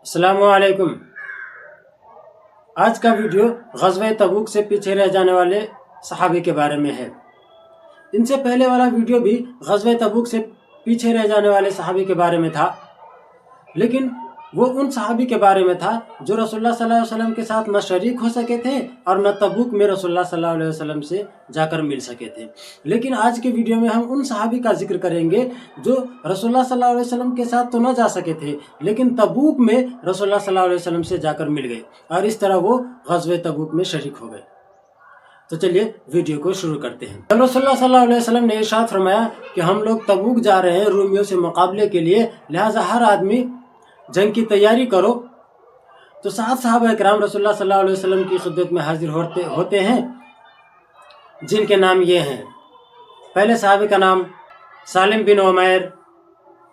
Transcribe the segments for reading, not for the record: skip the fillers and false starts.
अस्सलामु अलैकुम। आज का वीडियो ग़ज़वा तबूक से पीछे रह जाने वाले सहाबी के बारे में है। इनसे पहले वाला वीडियो भी ग़ज़वा तबूक से पीछे रह जाने वाले सहाबी के बारे में था, लेकिन वो उन सहाबी के बारे में था जो रसूलुल्लाह सल्लल्लाहु अलैहि वसल्लम के साथ न शरीक हो सके थे और न तबूक में रसूलुल्लाह सल्लल्लाहु अलैहि वसल्लम से जाकर मिल सके थे। लेकिन आज के वीडियो में हम उन सहाबी का जिक्र करेंगे जो रसूलुल्लाह सल्लल्लाहु अलैहि वसल्लम के साथ तो न जा सके थे, लेकिन तबूक में रसूलुल्लाह सल्लल्लाहु अलैहि वसल्लम से जाकर मिल गए और इस तरह वो ग़ज़वा तबूक में शरीक हो गए। तो चलिए वीडियो को शुरू करते हैं। रसूलुल्लाह सल्लल्लाहु अलैहि वसल्लम ने इरशाद फरमाया कि हम लोग तबूक जा रहे हैं रूमियों से मुकाबले के लिए, लिहाजा हर आदमी जंग की तैयारी करो। तो 7 सहाबा इकराम रसूलुल्लाह सल्लल्लाहु अलैहि वसल्लम की खिदमत में हाजिर होते हैं, जिनके नाम ये हैं। पहले सहाबी का नाम सालिम बिन उमैर,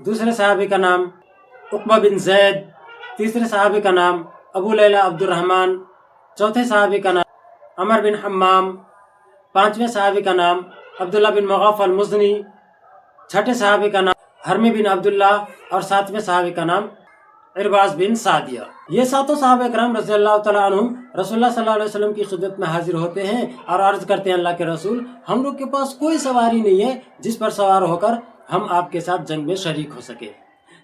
दूसरे सहाबी का नाम उक़बा बिन ज़ैद, तीसरे सहाबी का नाम अबू लैला अब्दुर्रहमान, चौथे सहाबी का नाम अमर बिन हम्माम, पांचवें सहाबी का नाम अब्दुल्ला बिन मुग़फ़्फ़ल अल-मुज़नी, छठे सहाबी का नाम हरमी बिन अब्दुल्ला और सातवें सहाबी का नाम इरबाज़ बिन सादिया। ये सातों सहाबा इकराम रज़ियल्लाहु तआला अन्हुम रसूलुल्लाह सल्लल्लाहु अलैहि वसल्लम की खिदमत में हाजिर होते हैं और अर्ज करते हैं, अल्लाह के रसूल, हम लोग के पास कोई सवारी नहीं है जिस पर सवार होकर हम आपके साथ जंग में शरीक हो सके,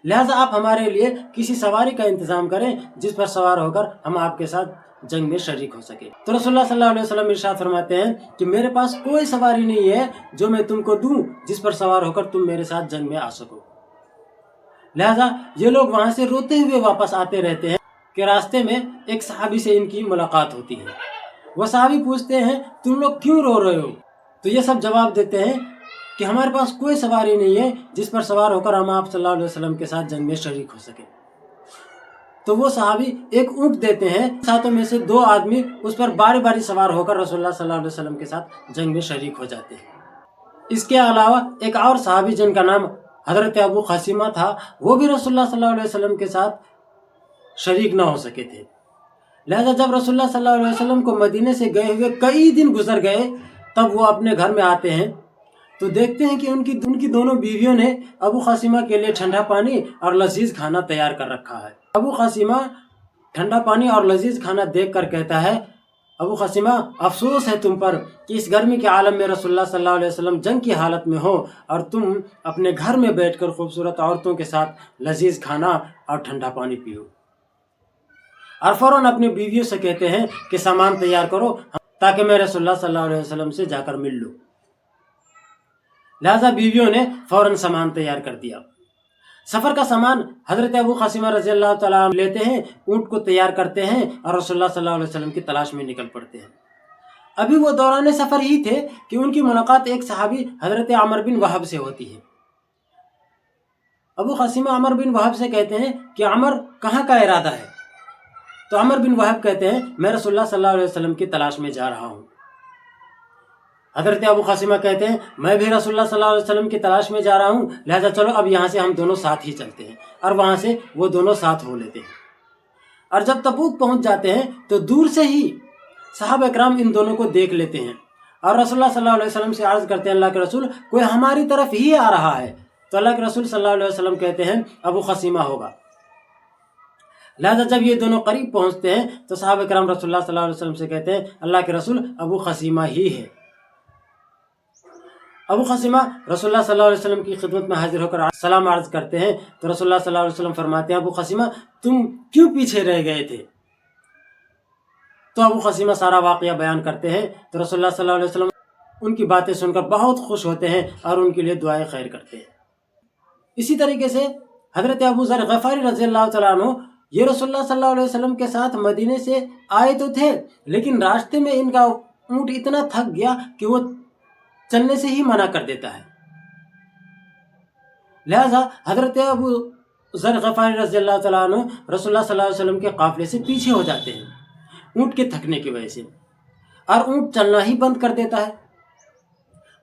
लिहाजा आप हमारे लिए किसी सवारी का इंतजाम करें जिस पर सवार होकर हम आपके साथ जंग में शरीक हो सके। तो रसूलुल्लाह सल्लल्लाहु अलैहि वसल्लम इरशाद फरमाते हैं कि मेरे पास कोई सवारी नहीं है जो मैं तुमको दूं जिस पर सवार होकर तुम मेरे साथ जंग में आ सको। लिहाजा ये लोग वहां से रोते हुए वापस आते रहते हैं कि रास्ते में एक सहाबी से इनकी मुलाकात होती है। वो सहाबी पूछते हैं, तुम लोग क्यों रो रहे हो? तो ये सब जवाब देते हैं कि हमारे पास कोई सवारी नहीं है जिस पर सवार होकर हम आप सल्लल्लाहु अलैहि वसल्लम के साथ जंग में शरीक हो सके। तो वो सहाबी एक ऊँट देते हैं, सातों में से 2 आदमी उस पर बारी बारी सवार होकर रसूलुल्लाह सल्लल्लाहु अलैहि वसल्लम के साथ जंग में शरीक हो जाते हैं। इसके अलावा एक और सहाबी जिनका नाम हज़रत अबू ख़सीमा था, वो भी रसूलुल्लाह सल्लल्लाहु अलैहि वसल्लम के साथ शरीक न हो सके थे। लिहाजा जब रसूलुल्लाह सल्लल्लाहु अलैहि वसल्लम को मदीने से गए हुए कई दिन गुजर गए, तब वो अपने घर में आते हैं तो देखते हैं कि उनकी दोनों बीवियों ने अबू ख़सीमा के लिए ठंडा पानी और लजीज खाना तैयार कर रखा है। अबू ख़सीमा ठंडा पानी और लजीज खाना देख कर कहता है, अबू ख़सीमा, अफसोस है तुम पर कि इस गर्मी के आलम में रसूलुल्लाह सल्लल्लाहु अलैहि वसल्लम जंग की हालत में हो और तुम अपने घर में बैठकर खूबसूरत औरतों के साथ लजीज खाना और ठंडा पानी पियो। और फौरन अपनी बीवियों से कहते हैं कि सामान तैयार करो ताकि मैं रसूलुल्लाह सल्लल्लाहु अलैहि वसल्लम से जाकर मिल लूँ। लिहाजा बीवियों ने फौरन सामान तैयार कर दिया। सफ़र का सामान हज़रत अबू ख़सीमा रज़ियल्लाहु तआला अन्हु लेते हैं, ऊँट को तैयार करते हैं और रसूलुल्लाह सल्लल्लाहु अलैहि वसल्लम की तलाश में निकल पड़ते हैं। अभी वो दौरान सफ़र ही थे कि उनकी मुलाकात एक सहाबी हज़रत अमर बिन वहब से होती है। अबू ख़सीमा अमर बिन वहब से कहते हैं कि अमर, कहाँ का इरादा है? तो अमर बिन वहब कहते हैं, मैं रसूलुल्लाह सल्लल्लाहु अलैहि वसल्लम की तलाश में जा रहा हूँ। हज़रत अबू ख़सीमा कहते हैं, मैं भी रसूलुल्लाह सल्लल्लाहु अलैहि वसल्लम की तलाश में जा रहा हूँ, लिहाजा चलो अब यहाँ से हम दोनों साथ ही चलते हैं। और वहाँ से वो दोनों साथ हो लेते हैं। और जब तबूक पहुँच जाते हैं तो दूर से ही सहाबा इकराम इन दोनों को देख लेते हैं और रसूलुल्लाह सल्लल्लाहु अलैहि वसल्लम से अर्ज़ करते हैं, अल्लाह के रसूल, कोई हमारी तरफ ही आ रहा है। तो अल्लाह के रसूल सल्लल्लाहु अलैहि वसल्लम कहते हैं, अबू ख़सीमा होगा। लिहाजा जब ये दोनों करीब पहुँचते हैं तो सहाबा इकराम रसूलुल्लाह सल्लल्लाहु अलैहि वसल्लम से कहते हैं, अल्लाह के रसूल, अबू ख़सीमा ही है। अबू ख़सीमा रसूलुल्लाह सल्लल्लाहु अलैहि वसल्लम की खिदमत में हाजिर होकर सलाम अर्ज़ करते हैं। तो रसूलुल्लाह सल्लल्लाहु अलैहि वसल्लम फरमाते हैं, अबू ख़सीमा, तुम क्यों पीछे रह गए थे? तो अबू ख़सीमा सारा वाक़या बयान करते हैं। तो रसूलुल्लाह सल्लल्लाहु अलैहि वसल्लम उनकी बातें सुनकर बहुत खुश होते हैं और उनके लिए दुआएं खैर करते हैं। इसी तरीके से हज़रत अबू ज़र ग़फ़ारी रज़ियल्लाहु तआला अन्हु, ये रसूलुल्लाह सल्लल्लाहु अलैहि वसल्लम के साथ मदीने से आए तो थे, लेकिन रास्ते में इनका ऊँट इतना थक गया कि वो चलने से ही मना कर देता है। लिहाजा हज़रत अबू ज़र ग़फ़ारी रज़ियल्लाहु तआला अन्हु रसूलुल्लाह सल्लल्लाहु अलैहि वसल्लम के काफ़िले से पीछे हो जाते हैं ऊँट के थकने की वजह से, और ऊँट चलना ही बंद कर देता है।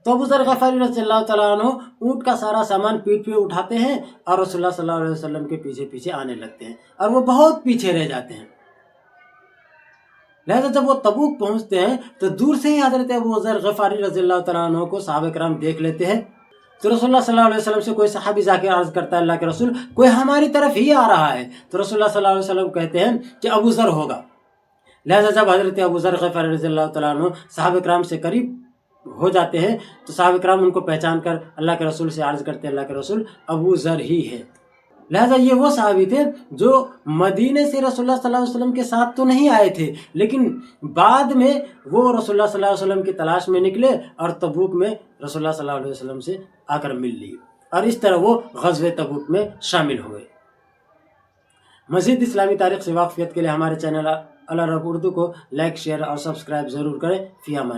तो अबू ज़र ग़फ़ारी रज़ियल्लाहु तआला अन्हु ऊँट का सारा सामान पीठ पे उठाते हैं और रसूलुल्लाह सल्लल्लाहु अलैहि वसल्लम के पीछे पीछे आने लगते हैं और वो बहुत पीछे रह जाते हैं। लिहाजा जब वो तबूक पहुँचते हैं तो दूर से ही हज़रत अबू ज़र ग़फ़ारी रज़ियल्लाहु तआला अन्हु को सहाबा किराम देख लेते हैं تو رسول اللہ صلی اللہ علیہ وسلم سے کوئی صحابی جا کے عرض کرتا ہے اللہ کے رسول کوئی ہماری طرف ہی آ رہا ہے، تو رسول اللہ صلی اللہ علیہ وسلم کہتے ہیں کہ ابو ذر ہوگا۔ لہذا جب حضرت ابو ذر غفاری رضی اللہ تعالیٰ عنہ صحابہ کرام سے قریب ہو جاتے ہیں تو صحابہ کرام ان کو پہچان کر اللہ کے رسول سے عرض کرتے ہیں اللہ کے رسول ابو ذر ہی ہے۔ لہذا یہ وہ صحابی تھے جو مدینے سے رسول اللہ صلی اللہ علیہ وسلم کے ساتھ تو نہیں آئے تھے، لیکن بعد میں وہ رسول اللہ صلی اللہ علیہ وسلم کی تلاش میں نکلے اور تبوک میں رسول اللہ صلی اللہ علیہ وسلم سے آ کر مل لی، اور اس طرح وہ غزوہ تبوک میں شامل ہوئے۔ مزید اسلامی تاریخ سے واقفیت کے لیے ہمارے چینل العرب اردو کو لائک، شیئر اور سبسکرائب ضرور کریں۔ فی امان اللہ۔